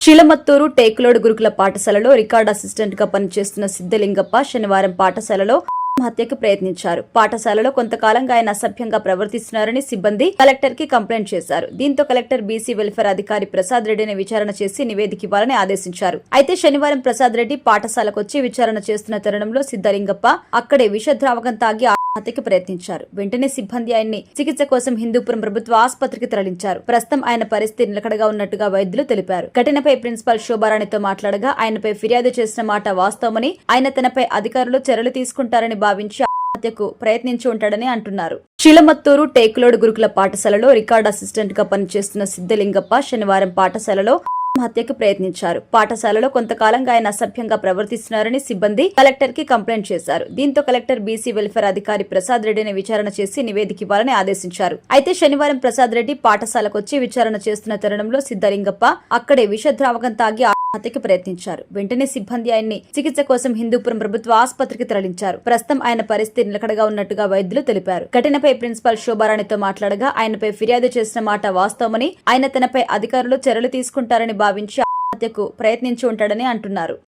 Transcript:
చిలమత్తూరు టేకులోడు గురుకుల పాఠశాలలో record assistant గా పనిచేస్తున్న సిద్దలింగప్ప శనివారం పాఠశాలలో హత్యకు ప్రయత్నించారు. పాఠశాలలో కొంతకాలంగా ఆయన అసభ్యంగా ప్రవర్తిస్తున్నారని సిబ్బంది కలెక్టర్ కి కంప్లైంట్ చేశారు. దీంతో కలెక్టర్ బీసీ వెల్ఫేర్ అధికారి ప్రసాద్ రెడ్డిని విచారణ చేసి నివేదిక ఇవ్వాలని ఆదేశించారు. అయితే శనివారం ప్రసాద్ రెడ్డి పాఠశాలకు వచ్చి విచారణ చేస్తున్న తరుణంలో సిద్దలింగప్ప అక్కడే విషద్రావకం తాగి హత్యకు ప్రయత్నించారు. వెంటనే సిబ్బంది ఆయన్ని చికిత్స కోసం హిందూపురం ప్రభుత్వ ఆసుపత్రికి తరలించారు. ప్రస్తుతం ఆయన పరిస్థితి నిలకడగా ఉన్నట్టుగా వైద్యులు తెలిపారు. ఘటనపై ప్రిన్సిపాల్ శోభారాణితో మాట్లాడగా ఆయనపై ఫిర్యాదు చేసిన మాట వాస్తవమని, ఆయన తనపై అధికారులు చర్యలు తీసుకుంటారని భావించి హత్యకు ప్రయత్నించి ఉంటాడని అంటున్నారు. చిలమత్తూరు టేకులోడు గురుకుల పాఠశాలలో రికార్డ్ అసిస్టెంట్ గా పనిచేస్తున్న సిద్దలింగప్ప శనివారం పాఠశాలలో హత్యకు ప్రయత్నించారు. పాఠశాలలో కొంతకాలంగా ఆయన అసభ్యంగా ప్రవర్తిస్తున్నారని సిబ్బంది కలెక్టర్ కి కంప్లైంట్ చేశారు. దీంతో కలెక్టర్ బీసీ వెల్ఫేర్ అధికారి ప్రసాద్ రెడ్డిని విచారణ చేసి నివేదిక ఇవ్వాలని ఆదేశించారు. అయితే శనివారం ప్రసాద్ రెడ్డి పాఠశాలకు వచ్చి విచారణ చేస్తున్న తరుణంలో సిద్దలింగప్ప అక్కడే విషద్రావకం తాగి హత్యకు ప్రయత్నించారు. వెంటనే సిబ్బంది ఆయన్ని చికిత్స కోసం హిందూపురం ప్రభుత్వ ఆసుపత్రికి తరలించారు. ప్రస్తుతం ఆయన పరిస్థితి నిలకడగా ఉన్నట్టుగా వైద్యులు తెలిపారు. ఘటనపై ప్రిన్సిపాల్ శోభారాణితో మాట్లాడగా ఆయనపై ఫిర్యాదు చేసిన మాట వాస్తవమని, ఆయన తనపై అధికారులు చర్యలు తీసుకుంటారని భావించి హత్యకు ప్రయత్నించి ఉంటాడని అంటున్నారు.